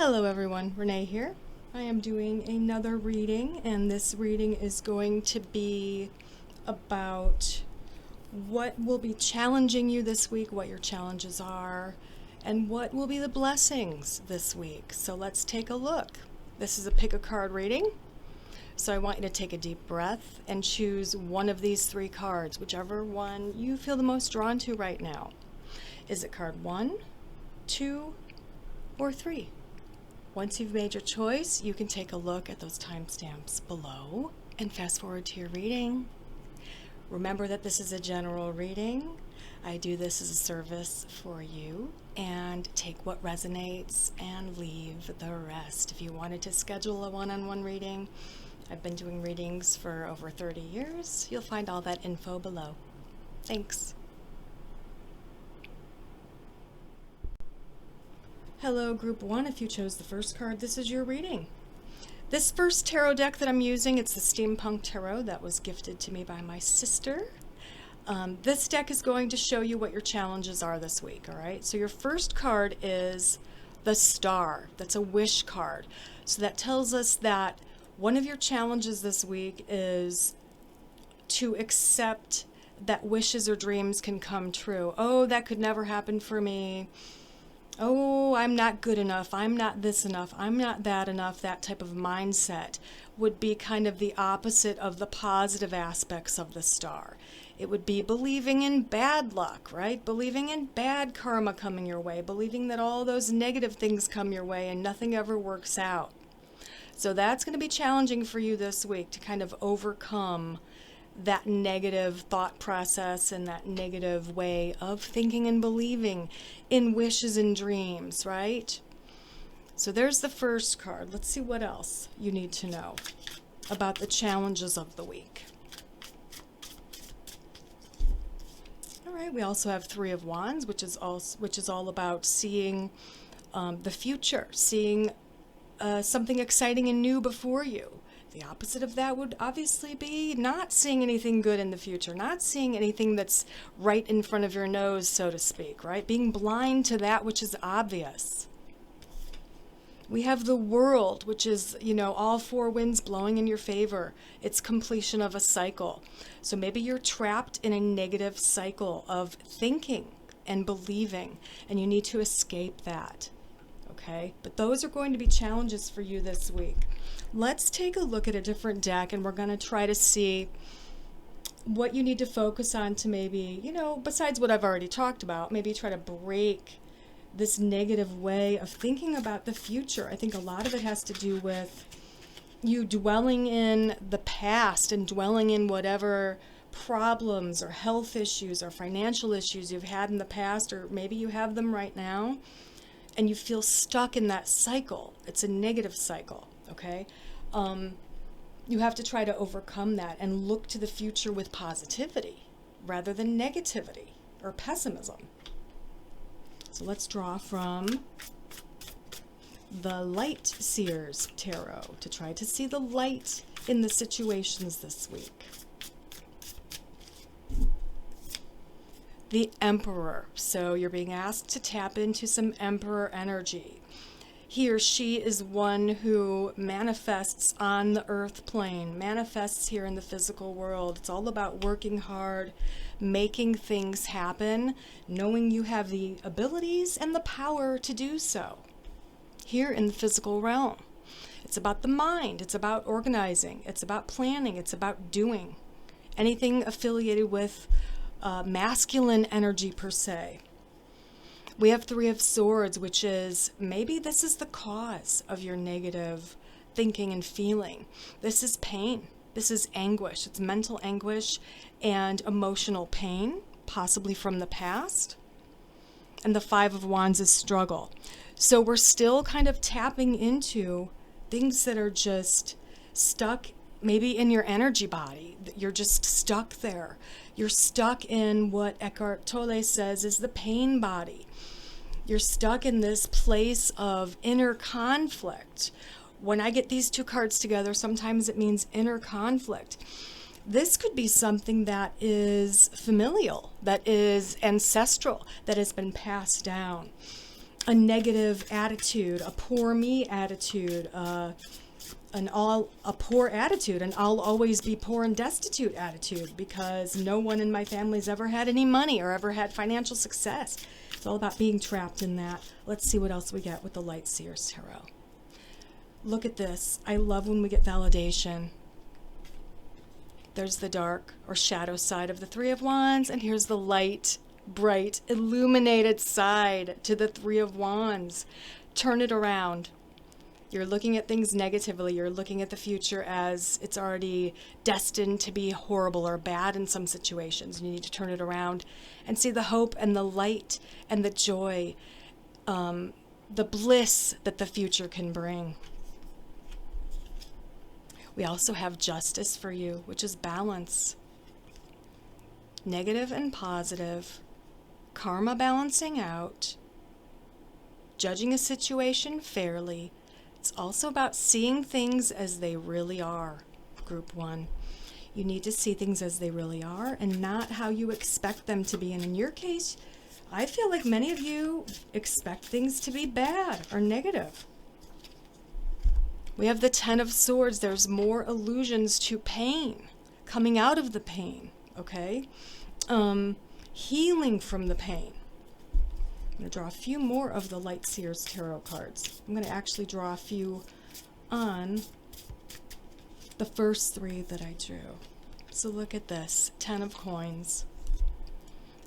Hello everyone, Renee here. I am doing another reading, and this reading is going to be about what will be challenging you this week, what your challenges are, and what will be the blessings this week. So let's take a look. This is a pick a card reading. So I want you to take a deep breath and choose one of these three cards, whichever one you feel the most drawn to right now. Is it card 1, 2, or 3? Once you've made your choice, you can take a look at those timestamps below and fast forward to your reading. Remember that this is a general reading. I do this as a service for you, and take what resonates and leave the rest. If you wanted to schedule a one-on-one reading, I've been doing readings for over 30 years. You'll find all that info below. Thanks. Hello, Group 1. If you chose the first card, this is your reading. This first tarot deck that I'm using, it's the Steampunk Tarot that was gifted to me by my sister. This deck is going to show you what your challenges are this week, all right? So your first card is the Star. That's a wish card. So that tells us that one of your challenges this week is to accept that wishes or dreams can come true. Oh, that could never happen for me. Oh, I'm not good enough, I'm not this enough, I'm not that enough. That type of mindset would be kind of the opposite of the positive aspects of the Star. It would be believing in bad luck, right? Believing in bad karma coming your way, believing that all those negative things come your way and nothing ever works out. So that's going to be challenging for you this week to kind of overcome that negative thought process and that negative way of thinking and believing in wishes and dreams, right? So there's the first card. Let's see what else you need to know about the challenges of the week. All right, we also have Three of Wands, which is all about seeing the future, seeing something exciting and new before you. The opposite of that would obviously be not seeing anything good in the future, not seeing anything that's right in front of your nose, so to speak, right? Being blind to that which is obvious. We have the World, which is, all four winds blowing in your favor. It's completion of a cycle. So maybe you're trapped in a negative cycle of thinking and believing, and you need to escape that. Okay, but those are going to be challenges for you this week. Let's take a look at a different deck, and we're going to try to see what you need to focus on to maybe, besides what I've already talked about, maybe try to break this negative way of thinking about the future. I think a lot of it has to do with you dwelling in the past and dwelling in whatever problems or health issues or financial issues you've had in the past, or maybe you have them right now. And you feel stuck in that cycle. It's a negative cycle, okay? You have to try to overcome that and look to the future with positivity rather than negativity or pessimism. So let's draw from the Light Seers Tarot to try to see the light in the situations this week. The Emperor. So you're being asked to tap into some Emperor energy. He or she is one who manifests on the earth plane, manifests here in the physical world. It's all about working hard, making things happen, knowing you have the abilities and the power to do so here in the physical realm. It's about the mind. It's about organizing. It's about planning. It's about doing. Anything affiliated with masculine energy per se. We have Three of Swords, which is maybe this is the cause of your negative thinking and feeling. This is pain. This is anguish. It's mental anguish and emotional pain, possibly from the past. And the Five of Wands is struggle. So we're still kind of tapping into things that are just stuck maybe in your energy body. You're just stuck there. You're stuck in what Eckhart Tolle says is the pain body. You're stuck in this place of inner conflict. When I get these two cards together, sometimes it means inner conflict. This could be something that is familial, that is ancestral, that has been passed down. a negative attitude, a poor me attitude, a poor attitude, and I'll always be poor and destitute attitude because no one in my family's ever had any money or ever had financial success. It's all about being trapped in that. Let's see what else we get with the Light Seers Tarot. Look at this. I love when we get validation. There's the dark or shadow side of the Three of Wands, and here's the light, bright, illuminated side to the Three of Wands. Turn it around. You're looking at things negatively. You're looking at the future as it's already destined to be horrible or bad in some situations. You need to turn it around and see the hope and the light and the joy, the bliss that the future can bring. We also have justice for you, which is balance. Negative and positive. Karma balancing out. Judging a situation fairly. It's also about seeing things as they really are, Group 1. You need to see things as they really are and not how you expect them to be. And in your case, I feel like many of you expect things to be bad or negative. We have the Ten of Swords. There's more allusions to pain, coming out of the pain, okay? Healing from the pain. I'm going to draw a few more of the Light Seers Tarot cards. I'm going to actually draw a few on the first three that I drew. So look at this. 10 of Coins.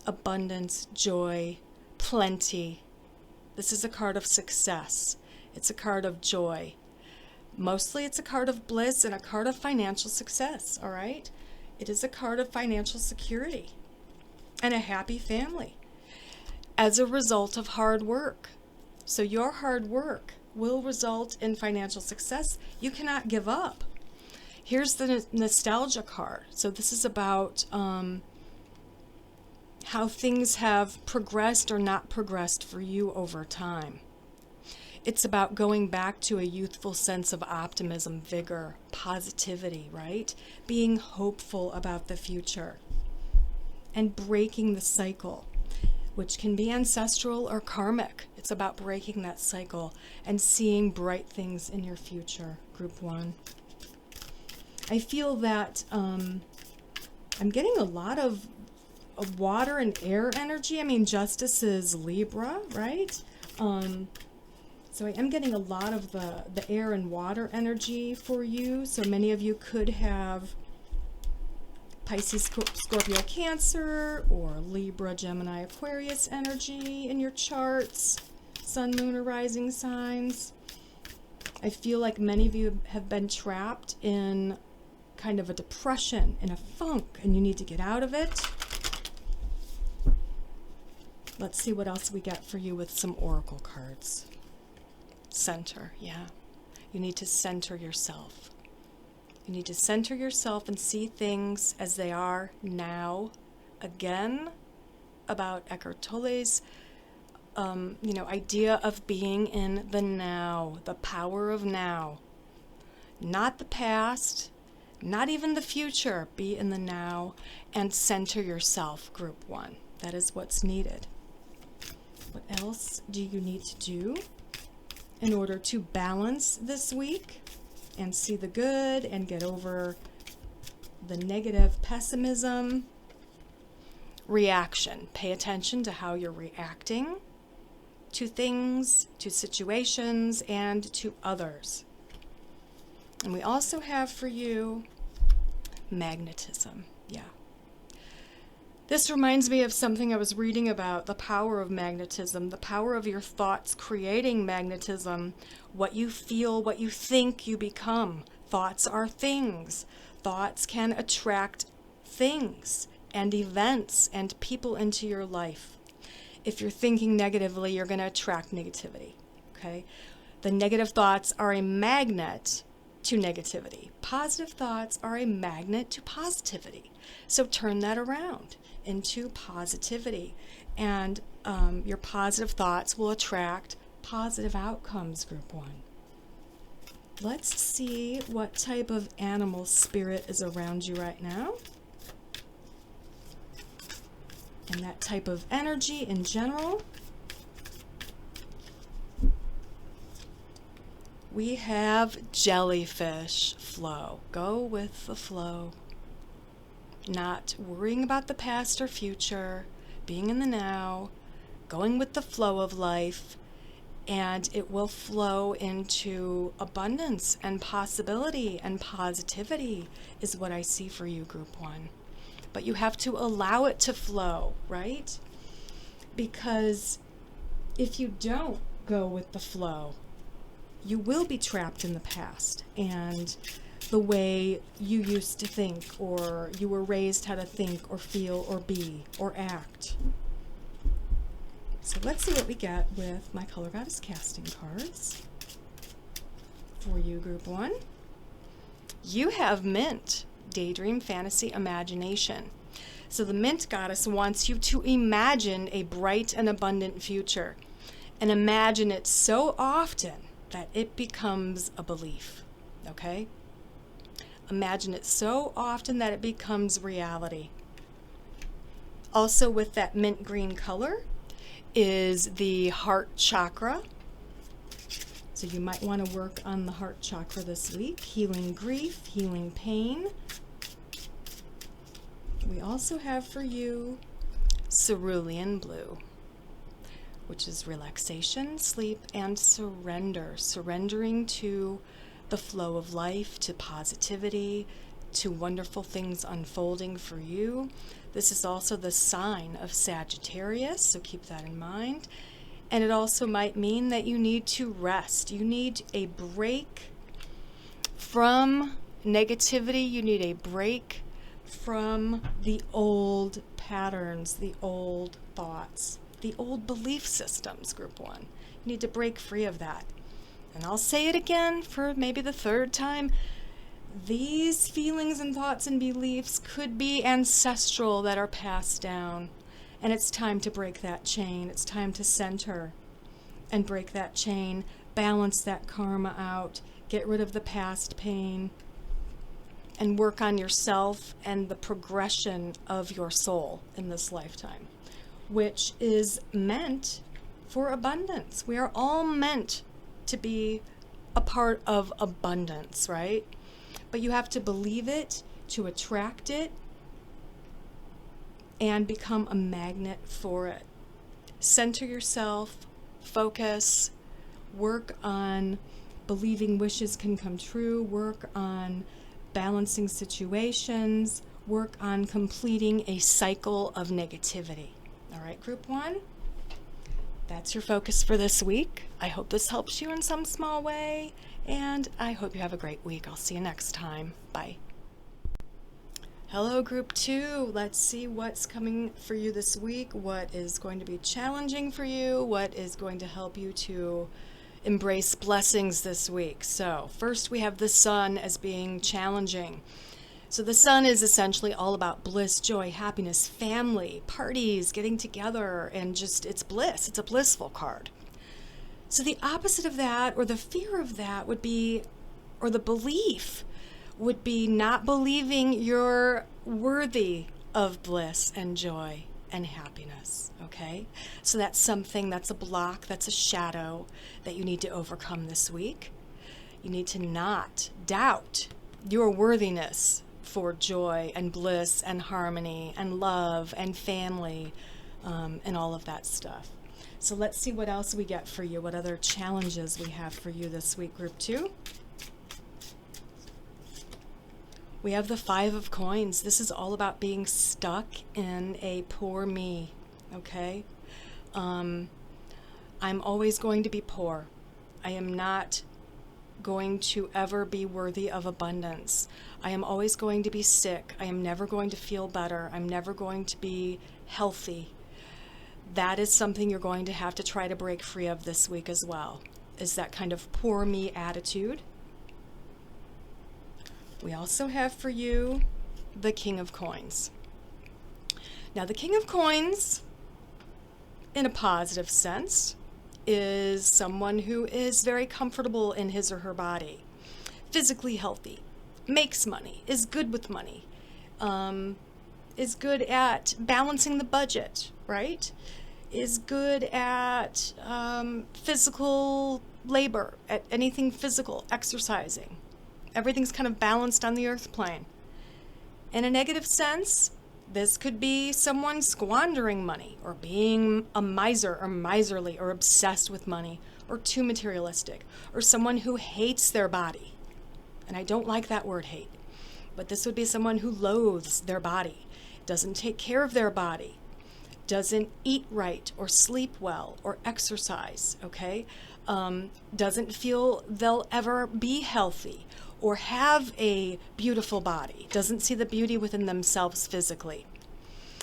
Abundance, joy, plenty. This is a card of success. It's a card of joy. Mostly it's a card of bliss and a card of financial success, all right? It is a card of financial security and a happy family as a result of hard work. So your hard work will result in financial success. You cannot give up. Here's the nostalgia card. So this is about how things have progressed or not progressed for you over time. It's about going back to a youthful sense of optimism, vigor, positivity, right? Being hopeful about the future and breaking the cycle, which can be ancestral or karmic. It's about breaking that cycle and seeing bright things in your future, Group 1. I feel that I'm getting a lot of water and air energy. I mean, Justice is Libra, right? So I am getting a lot of the air and water energy for you. So many of you could have Pisces, Scorpio, Cancer, or Libra, Gemini, Aquarius energy in your charts. Sun, moon, or rising signs. I feel like many of you have been trapped in kind of a depression, in a funk, and you need to get out of it. Let's see what else we get for you with some oracle cards. Center, yeah. You need to center yourself. You need to center yourself and see things as they are now. Again, about Eckhart Tolle's idea of being in the now, the power of now. Not the past, not even the future. Be in the now and center yourself, Group 1. That is what's needed. What else do you need to do in order to balance this week and see the good and get over the negative pessimism? Reaction. Pay attention to how you're reacting to things, to situations, and to others. And we also have for you magnetism. Yeah. This reminds me of something I was reading about, the power of magnetism, the power of your thoughts creating magnetism. What you feel, what you think, you become. Thoughts are things. Thoughts can attract things and events and people into your life. If you're thinking negatively, you're going to attract negativity, okay? The negative thoughts are a magnet to negativity. Positive thoughts are a magnet to positivity. So turn that around into positivity, and your positive thoughts will attract positive outcomes, Group 1. Let's see what type of animal spirit is around you right now, and that type of energy in general. We have jellyfish flow. Go with the flow. Not worrying about the past or future, being in the now, going with the flow of life, and it will flow into abundance and possibility and positivity is what I see for you, Group 1. But you have to allow it to flow, right? Because if you don't go with the flow, you will be trapped in the past and the way you used to think, or you were raised how to think or feel or be or act. So let's see what we get with my Color Goddess casting cards for you, Group 1. You have Mint, Daydream, Fantasy, Imagination. So the Mint Goddess wants you to imagine a bright and abundant future, and imagine it so often that it becomes a belief, okay? Imagine it so often that it becomes reality. Also with that mint green color is the heart chakra. So you might want to work on the heart chakra this week. Healing grief, healing pain. We also have for you cerulean blue, which is relaxation, sleep, and surrender. Surrendering to the flow of life, to positivity, to wonderful things unfolding for you. This is also the sign of Sagittarius, so keep that in mind. And it also might mean that you need to rest. You need a break from negativity. You need a break from the old patterns, the old thoughts, the old belief systems, Group 1. You need to break free of that. And I'll say it again for maybe the third time. These feelings and thoughts and beliefs could be ancestral that are passed down. And it's time to break that chain. It's time to center and break that chain, balance that karma out, get rid of the past pain, and work on yourself and the progression of your soul in this lifetime, which is meant for abundance. We are all meant to be a part of abundance, right? But you have to believe it to attract it and become a magnet for it. Center yourself, focus, work on believing wishes can come true, work on balancing situations, work on completing a cycle of negativity. All right, Group 1? That's your focus for this week. I hope this helps you in some small way, and I hope you have a great week. I'll see you next time. Bye. Hello, Group 2. Let's see what's coming for you this week, what is going to be challenging for you, what is going to help you to embrace blessings this week. So first we have the sun as being challenging. So the sun is essentially all about bliss, joy, happiness, family, parties, getting together, and just it's bliss. It's a blissful card. So the opposite of that, or the fear of that, would be, or the belief would be not believing you're worthy of bliss and joy and happiness, okay? So that's something, that's a block, that's a shadow that you need to overcome this week. You need to not doubt your worthiness for joy and bliss and harmony and love and family and all of that stuff. So let's see what else we get for you, what other challenges we have for you this week, Group 2. We have the 5 of Coins. This is all about being stuck in a poor me, okay? I'm always going to be poor. I am not going to ever be worthy of abundance. I am always going to be sick. I am never going to feel better. I'm never going to be healthy. That is something you're going to have to try to break free of this week as well, is that kind of poor me attitude. We also have for you the King of Coins. Now the King of Coins, in a positive sense, is someone who is very comfortable in his or her body, physically healthy, makes money, is good with money, is good at balancing the budget, right? is good at physical labor, at anything physical, exercising. Everything's kind of balanced on the earth plane. In a negative sense, this could be someone squandering money, or being a miser or miserly or obsessed with money, or too materialistic, or someone who hates their body. And I don't like that word hate, but this would be someone who loathes their body, doesn't take care of their body, doesn't eat right or sleep well or exercise, okay? Doesn't feel they'll ever be healthy or have a beautiful body, doesn't see the beauty within themselves physically.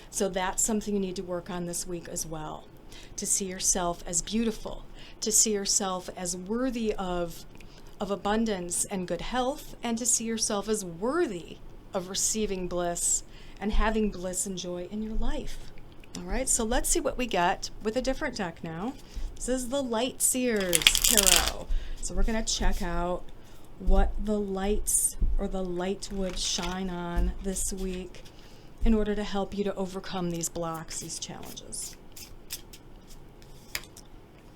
So that's something you need to work on this week as well, to see yourself as beautiful, to see yourself as worthy of abundance and good health, and to see yourself as worthy of receiving bliss and having bliss and joy in your life. All right, so let's see what we get with a different deck now. This is the Light Seers Tarot. So we're going to check out what the lights or the light would shine on this week in order to help you to overcome these blocks, these challenges.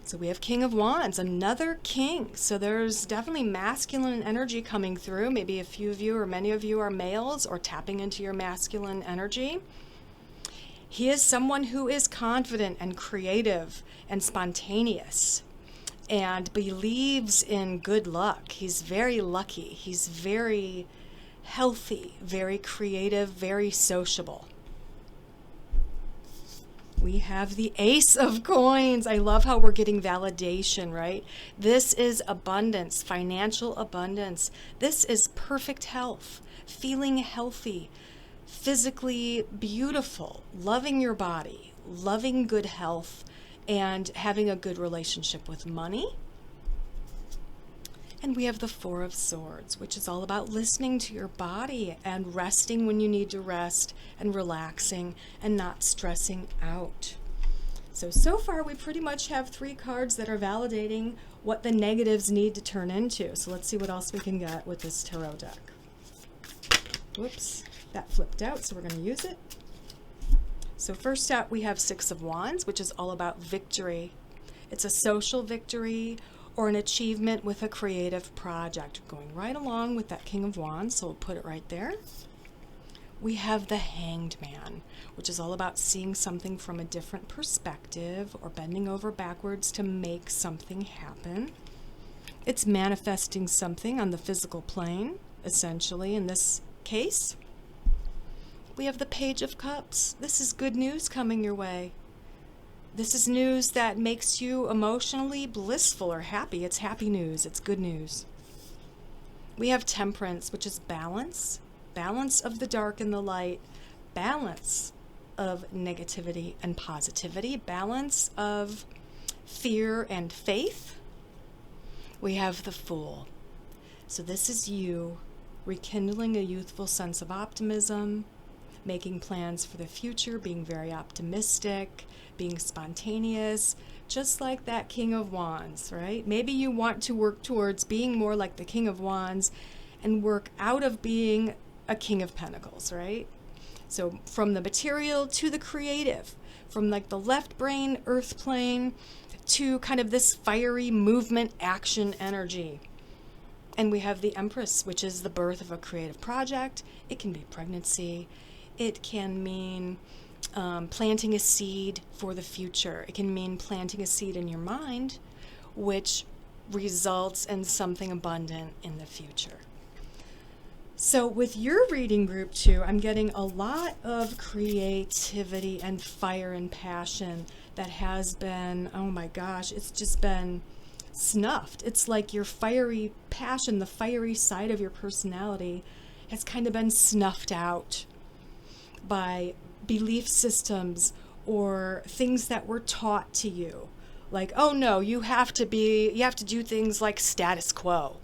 So we have King of Wands, another king. So there's definitely masculine energy coming through. Maybe a few of you or many of you are males or tapping into your masculine energy. He is someone who is confident and creative and spontaneous and believes in good luck. He's very lucky. He's very healthy, very creative, very sociable. We have the Ace of Coins. I love how we're getting validation, right? This is abundance, financial abundance. This is perfect health, feeling healthy, physically beautiful, loving your body, loving good health, and having a good relationship with money. And we have the Four of Swords, which is all about listening to your body and resting when you need to rest and relaxing and not stressing out. So far we pretty much have 3 cards that are validating what the negatives need to turn into. So let's see what else we can get with this tarot deck. Whoops, that flipped out, so we're going to use it. So first out we have Six of Wands, which is all about victory. It's a social victory or an achievement with a creative project. Going right along with that King of Wands, so we'll put it right there. We have the Hanged Man, which is all about seeing something from a different perspective or bending over backwards to make something happen. It's manifesting something on the physical plane, essentially, in this case. We have the Page of Cups. This is good news coming your way. This is news that makes you emotionally blissful or happy. It's happy news. It's good news. We have Temperance, which is balance. Balance of the dark and the light. Balance of negativity and positivity. Balance of fear and faith. We have the Fool. So this is you rekindling a youthful sense of optimism, making plans for the future, being very optimistic, being spontaneous, just like that King of Wands, right? Maybe you want to work towards being more like the King of Wands and work out of being a King of Pentacles, right? So from the material to the creative, from like the left brain, earth plane, to kind of this fiery movement, action energy. And we have the Empress, which is the birth of a creative project. It can be pregnancy. It can mean planting a seed for the future. It can mean planting a seed in your mind, which results in something abundant in the future. So with your reading group too, I'm getting a lot of creativity and fire and passion that has been, oh my gosh, it's just been snuffed. It's like your fiery passion, the fiery side of your personality has kind of been snuffed out by belief systems or things that were taught to you. Like, oh no, you have to do things like status quo.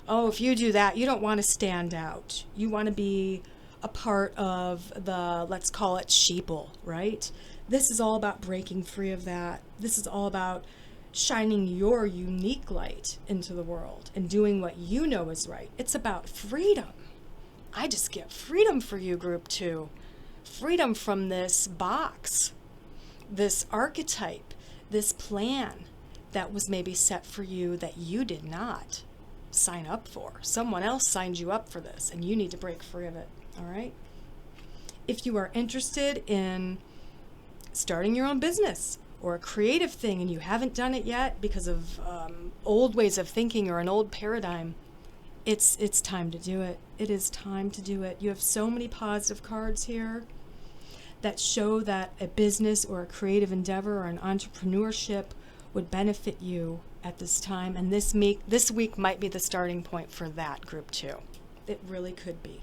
Oh, if you do that, you don't want to stand out. You want to be a part of the, let's call it sheeple, right? This is all about breaking free of that. This is all about shining your unique light into the world and doing what you know is right. It's about freedom. I just get freedom for you, group 2. Freedom from this box this archetype, this plan that was maybe set for you that you did not sign up for. Someone else signed you up for this, and you need to break free of it, all right? If you are interested in starting your own business or a creative thing and you haven't done it yet because of old ways of thinking or an old paradigm, it's time to do it. It is time to do it. You have so many positive cards here that show that a business or a creative endeavor or an entrepreneurship would benefit you at this time, and this week might be the starting point for that, group 2. It really could be.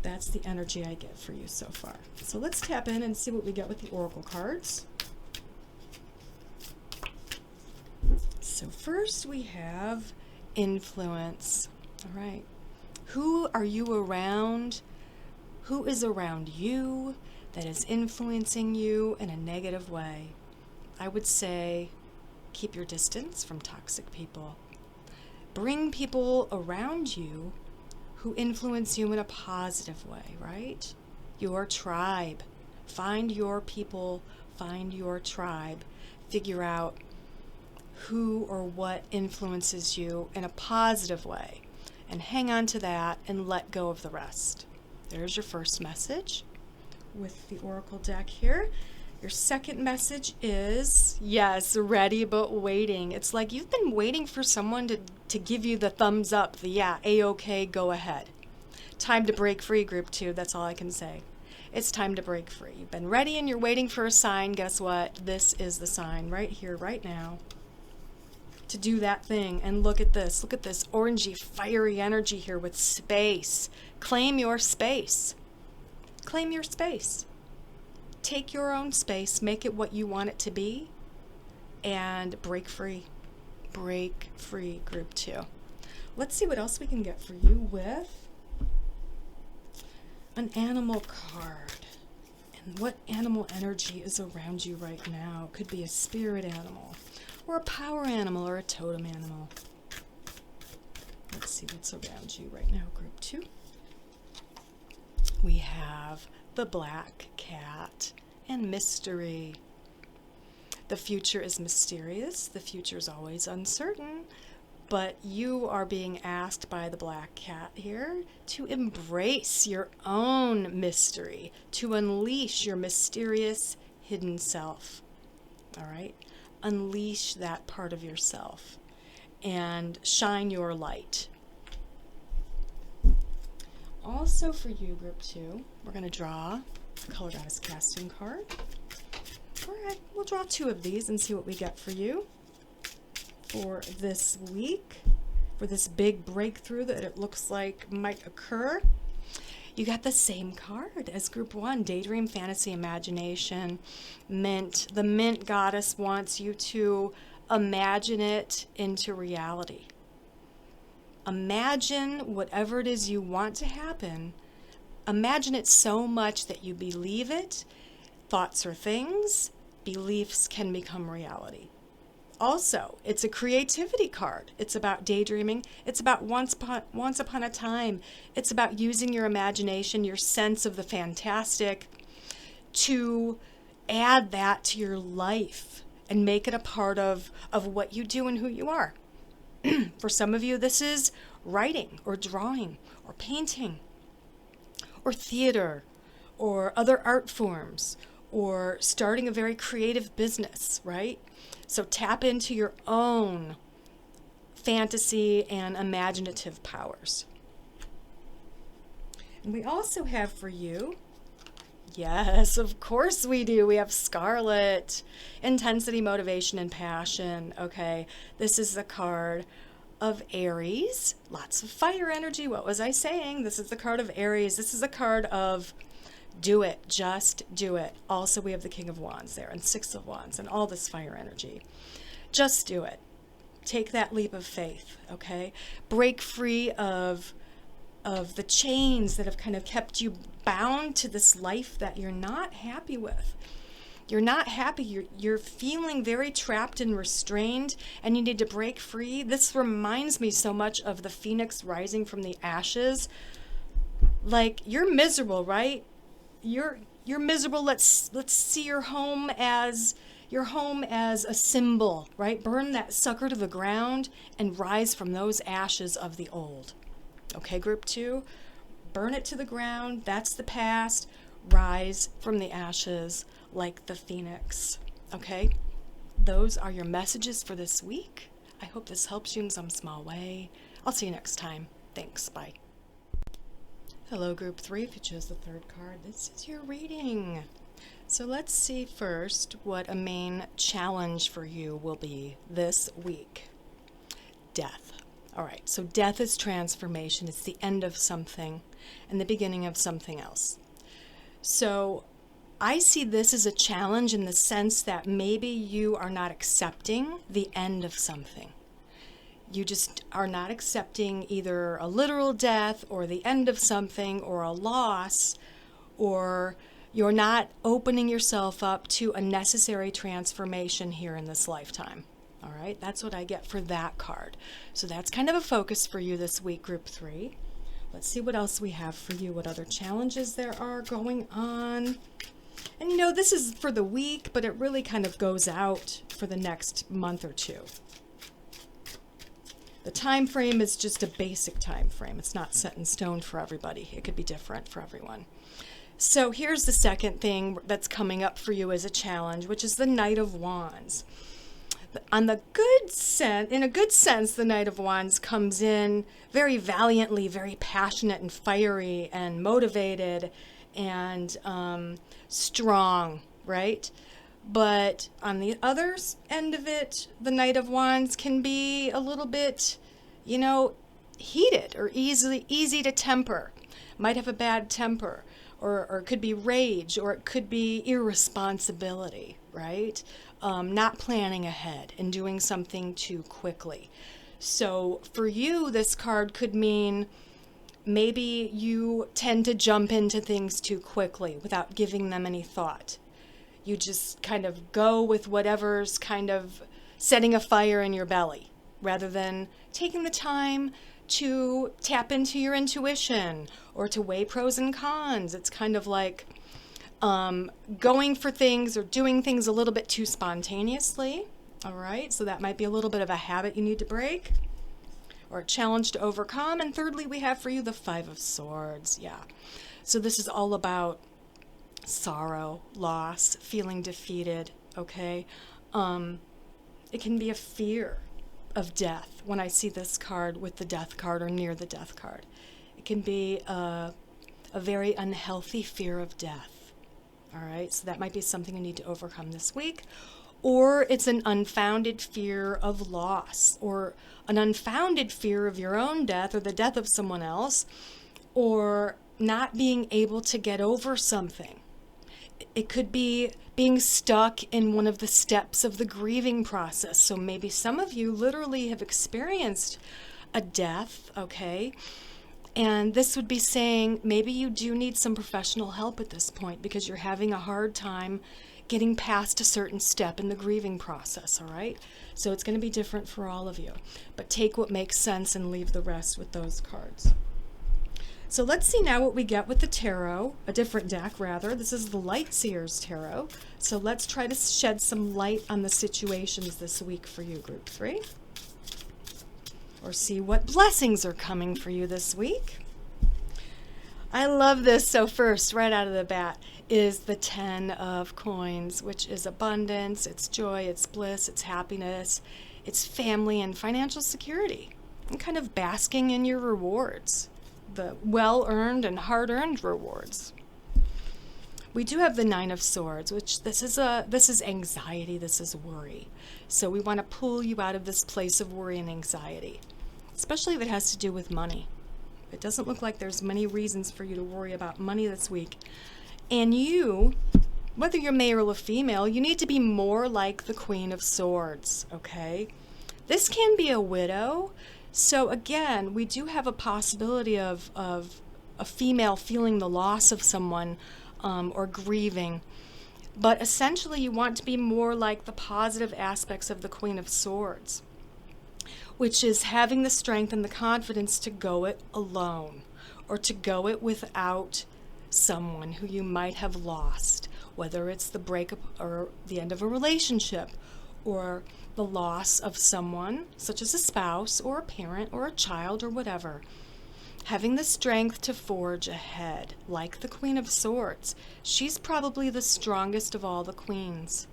That's the energy I get for you so far. So let's tap in and see what we get with the oracle cards. So first we have influence. All right. Who are you around? Who is around you that is influencing you in a negative way? I would say keep your distance from toxic people. Bring people around you who influence you in a positive way, right? Your tribe. Find your people, find your tribe. Figure out who or what influences you in a positive way, and hang on to that and let go of the rest. There's your first message with the oracle deck here. Your second message is, yes, ready but waiting. It's like you've been waiting for someone to give you the thumbs up, the yeah, A-OK, go ahead. Time to break free, group 2. That's all I can say. It's time to break free. You've been ready and you're waiting for a sign. Guess what? This is the sign right here, right now, to do that thing. And look at this. Look at this orangey, fiery energy here with space. Claim your space. Claim your space. Take your own space, make it what you want it to be, and break free. Break free, group 2. Let's see what else we can get for you with an animal card. And what animal energy is around you right now? Could be a spirit animal, or a power animal, or a totem animal. Let's see what's around you right now, group 2. We have the black cat and mystery. The future is mysterious. The future is always uncertain, but you are being asked by the black cat here to embrace your own mystery, to unleash your mysterious hidden self. All right? Unleash that part of yourself and shine your light. Also for you, group 2, we're going to draw a Color Goddess casting card. All right, we'll draw 2 of these and see what we get for you for this week, for this big breakthrough that it looks like might occur. You got the same card as group 1, Daydream, Fantasy, Imagination, Mint. The Mint Goddess wants you to imagine it into reality. Imagine whatever it is you want to happen. Imagine it so much that you believe it. Thoughts are things. Beliefs can become reality. Also, it's a creativity card. It's about daydreaming. It's about once upon a time. It's about using your imagination, your sense of the fantastic, to add that to your life and make it a part of what you do and who you are. For some of you, this is writing or drawing or painting or theater or other art forms or starting a very creative business, right? So tap into your own fantasy and imaginative powers. And we also have for you, yes, of course we do. We have Scarlet, intensity, motivation, and passion. Okay, this is the card of Aries. Lots of fire energy. What was I saying? This is the card of Aries. This is the card of do it. Just do it. Also, we have the King of Wands there and 6 of Wands and all this fire energy. Just do it. Take that leap of faith, okay? Break free of the chains that have kind of kept you bound to this life that you're not happy with. You're not happy. You're feeling very trapped and restrained, and you need to break free. This reminds me so much of the phoenix rising from the ashes. Like, you're miserable, right? You're you're miserable. Let's see your home as a symbol, right? Burn that sucker to the ground and rise from those ashes of the old. Okay, group 2, burn it to the ground. That's the past. Rise from the ashes like the phoenix. Okay, those are your messages for this week. I hope this helps you in some small way. I'll see you next time. Thanks. Bye. Hello, group 3. If you chose the 3rd card, this is your reading. So let's see first what a main challenge for you will be this week. Death. All right, so death is transformation. It's the end of something and the beginning of something else. So I see this as a challenge in the sense that maybe you are not accepting the end of something. You just are not accepting either a literal death or the end of something or a loss, or you're not opening yourself up to a necessary transformation here in this lifetime. All right, that's what I get for that card. So that's kind of a focus for you this week, group 3. Let's see what else we have for you, what other challenges there are going on. And you know, this is for the week, but it really kind of goes out for the next month or 2. The time frame is just a basic time frame. It's not set in stone for everybody. It could be different for everyone. So here's the second thing that's coming up for you as a challenge, which is the Knight of Wands. In a good sense, the Knight of Wands comes in very valiantly, very passionate and fiery and motivated and strong, right? But on the other end of it, the Knight of Wands can be a little bit, heated or easy to temper. Might have a bad temper, or it could be rage, or it could be irresponsibility, right? Not planning ahead and doing something too quickly. So for you, this card could mean maybe you tend to jump into things too quickly without giving them any thought. You just kind of go with whatever's kind of setting a fire in your belly rather than taking the time to tap into your intuition or to weigh pros and cons. It's kind of like going for things or doing things a little bit too spontaneously. All right, so that might be a little bit of a habit you need to break or a challenge to overcome. And thirdly, we have for you the 5 of Swords. Yeah, so this is all about sorrow, loss, feeling defeated, okay? It can be a fear of death when I see this card with the death card or near the death card. It can be a very unhealthy fear of death. All right, so that might be something you need to overcome this week. Or it's an unfounded fear of loss, or an unfounded fear of your own death or the death of someone else, or not being able to get over something. It could be being stuck in one of the steps of the grieving process. So maybe some of you literally have experienced a death, okay? And this would be saying maybe you do need some professional help at this point because you're having a hard time getting past a certain step in the grieving process, all right? So it's going to be different for all of you. But take what makes sense and leave the rest with those cards. So let's see now what we get with the tarot, a different deck rather. This is the Light Seers Tarot. So let's try to shed some light on the situations this week for you, group 3. Or see what blessings are coming for you this week. I love this. So first, right out of the bat, is the 10 of Coins, which is abundance, it's joy, it's bliss, it's happiness, it's family and financial security, and kind of basking in your rewards, the well-earned and hard-earned rewards. We do have the 9 of Swords, which this is anxiety, this is worry. So we want to pull you out of this place of worry and anxiety, especially if it has to do with money. It doesn't look like there's many reasons for you to worry about money this week. And you, whether you're male or female, you need to be more like the Queen of Swords, okay? This can be a widow. So again, we do have a possibility of a female feeling the loss of someone or grieving. But essentially, you want to be more like the positive aspects of the Queen of Swords, which is having the strength and the confidence to go it alone or to go it without someone who you might have lost, whether it's the breakup or the end of a relationship, or the loss of someone, such as a spouse or a parent or a child or whatever. Having the strength to forge ahead, like the Queen of Swords. She's probably the strongest of all the queens.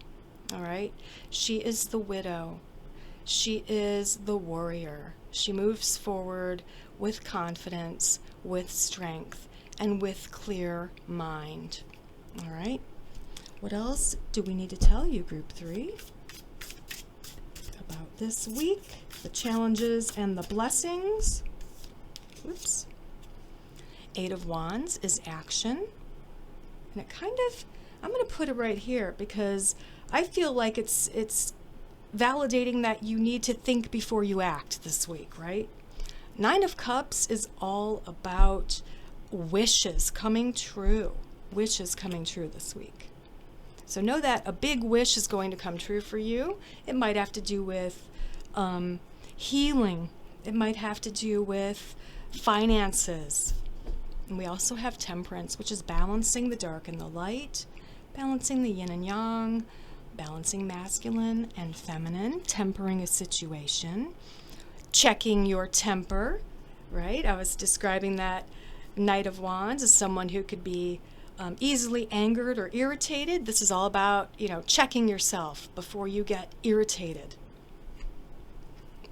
All right? She is the widow. She is the warrior. She moves forward with confidence, with strength, and with clear mind. All right? What else do we need to tell you, Group 3, about this week? The challenges and the blessings. Oops. 8 of Wands is action. And it kind of, I'm going to put it right here because I feel like it's validating that you need to think before you act this week, right? 9 of Cups is all about wishes coming true. Wishes coming true this week. So know that a big wish is going to come true for you. It might have to do with healing. It might have to do with finances. And we also have Temperance, which is balancing the dark and the light, balancing the yin and yang, balancing masculine and feminine, tempering a situation, checking your temper, right? I was describing that Knight of Wands as someone who could be easily angered or irritated. This is all about, checking yourself before you get irritated.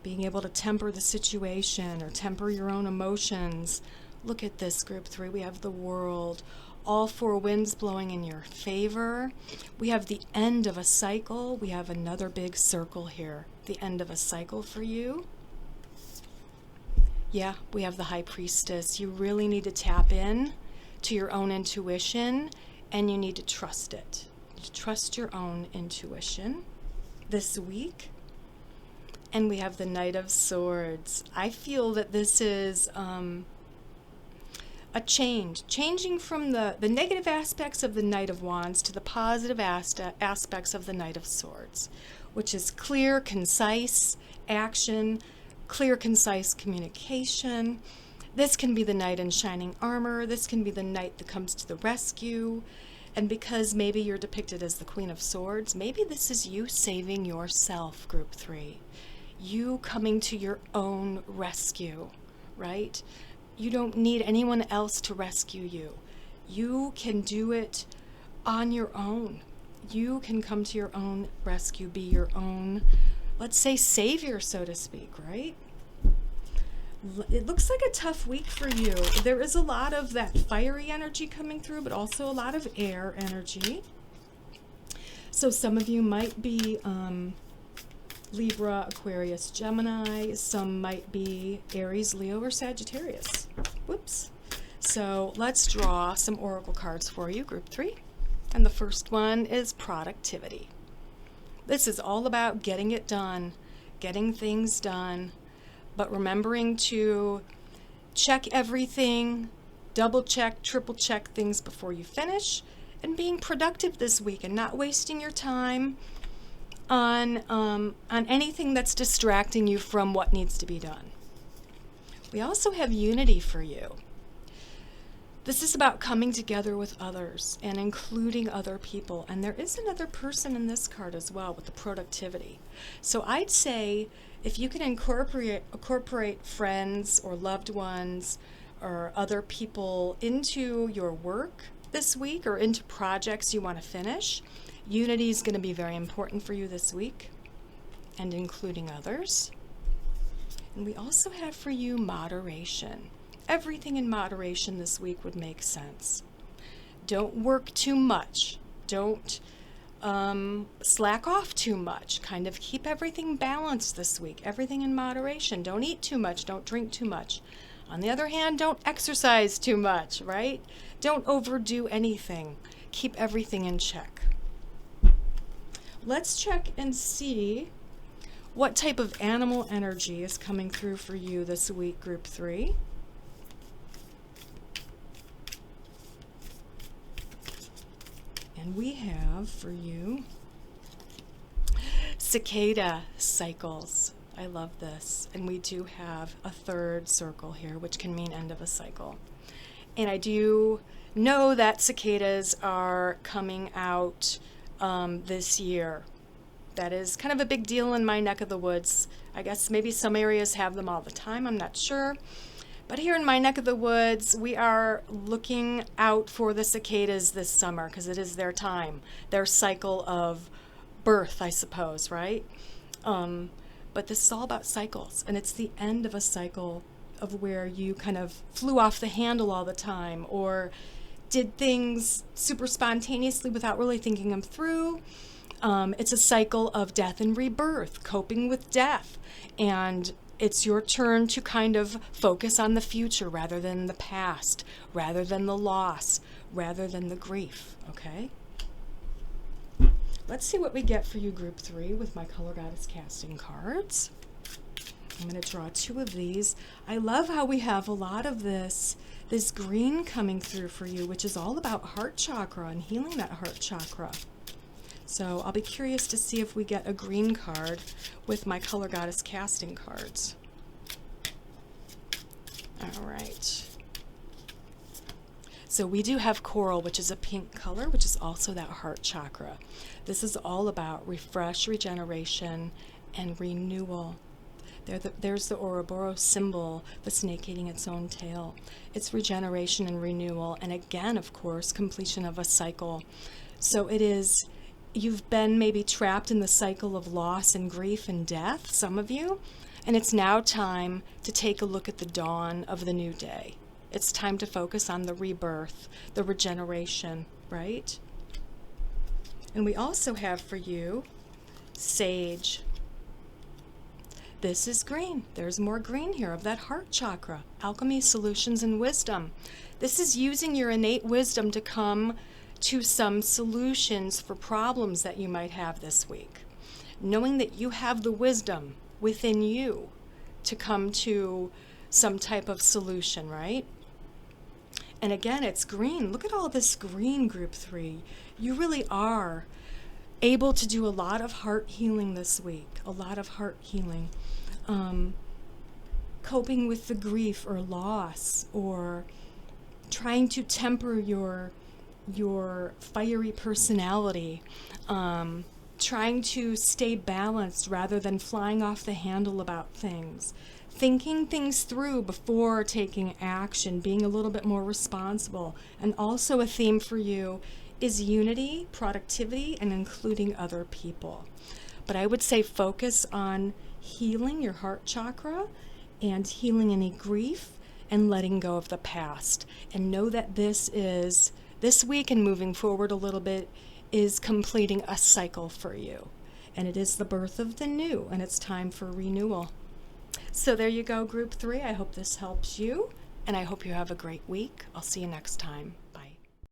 Being able to temper the situation or temper your own emotions. Look at this, Group 3. We have the World. All 4 winds blowing in your favor. We have the end of a cycle. We have another big circle here. The end of a cycle for you. Yeah, we have the High Priestess. You really need to tap in to your own intuition, and you need to trust it. To trust your own intuition this week. And we have the Knight of Swords. I feel that this is a changing from the negative aspects of the Knight of Wands to the positive aspects of the Knight of Swords, which is clear, concise action, clear, concise communication. This can be the knight in shining armor. This can be the knight that comes to the rescue. And because maybe you're depicted as the Queen of Swords, maybe this is you saving yourself, Group 3. You coming to your own rescue, right? You don't need anyone else to rescue you. You can do it on your own. You can come to your own rescue, be your own, let's say, savior, so to speak, right? It looks like a tough week for you. There is a lot of that fiery energy coming through, but also a lot of air energy. So some of you might be Libra, Aquarius, Gemini. Some might be Aries, Leo, or Sagittarius. Whoops. So let's draw some oracle cards for you, Group 3. And the first one is productivity. This is all about getting it done, getting things done, but remembering to check everything, double check, triple check things before you finish, and being productive this week and not wasting your time on anything that's distracting you from what needs to be done. We also have unity for you. This is about coming together with others and including other people. And there is another person in this card as well with the productivity. So I'd say if you can incorporate friends or loved ones or other people into your work this week or into projects you want to finish, unity is going to be very important for you this week, and including others. And we also have for you moderation. Everything in moderation this week would make sense. Don't work too much. Don't slack off too much. Kind of keep everything balanced this week. Everything in moderation. Don't eat too much. Don't drink too much. On the other hand, don't exercise too much, right? Don't overdo anything. Keep everything in check. Let's check and see what type of animal energy is coming through for you this week, Group 3. And we have for you cicada cycles. I love this. And we do have a third circle here, which can mean end of a cycle. And I do know that cicadas are coming out this year. That is kind of a big deal in my neck of the woods. I guess maybe some areas have them all the time, I'm not sure. But here in my neck of the woods, we are looking out for the cicadas this summer because it is their time, their cycle of birth, I suppose, right? But this is all about cycles, and it's the end of a cycle of where you kind of flew off the handle all the time or did things super spontaneously without really thinking them through. It's a cycle of death and rebirth, coping with death, and it's your turn to kind of focus on the future rather than the past, rather than the loss, rather than the grief, okay? Let's see what we get for you, Group 3, with my Color Goddess casting cards. I'm going to draw 2 of these. I love how we have a lot of this green coming through for you, which is all about heart chakra and healing that heart chakra. So I'll be curious to see if we get a green card with my Color Goddess casting cards. All right. So we do have coral, which is a pink color, which is also that heart chakra. This is all about refresh, regeneration, and renewal. There's the Ouroboros symbol, the snake eating its own tail. It's regeneration and renewal, and again, of course, completion of a cycle. So it is, you've been maybe trapped in the cycle of loss and grief and death, some of you, and it's now time to take a look at the dawn of the new day. It's time to focus on the rebirth, the regeneration, right? And we also have for you sage. This is green. There's more green here of that heart chakra. Alchemy, solutions, and wisdom. This is using your innate wisdom to come to some solutions for problems that you might have this week. Knowing that you have the wisdom within you to come to some type of solution, right? And again, it's green. Look at all this green, Group 3. You really are able to do a lot of heart healing this week, a lot of heart healing. Coping with the grief or loss, or trying to temper your fiery personality, trying to stay balanced rather than flying off the handle about things, thinking things through before taking action, being a little bit more responsible. And also a theme for you is unity, productivity, and including other people. But I would say focus on healing your heart chakra and healing any grief and letting go of the past. And know that this week and moving forward a little bit is completing a cycle for you. And it is the birth of the new, and it's time for renewal. So there you go, Group 3. I hope this helps you, and I hope you have a great week. I'll see you next time.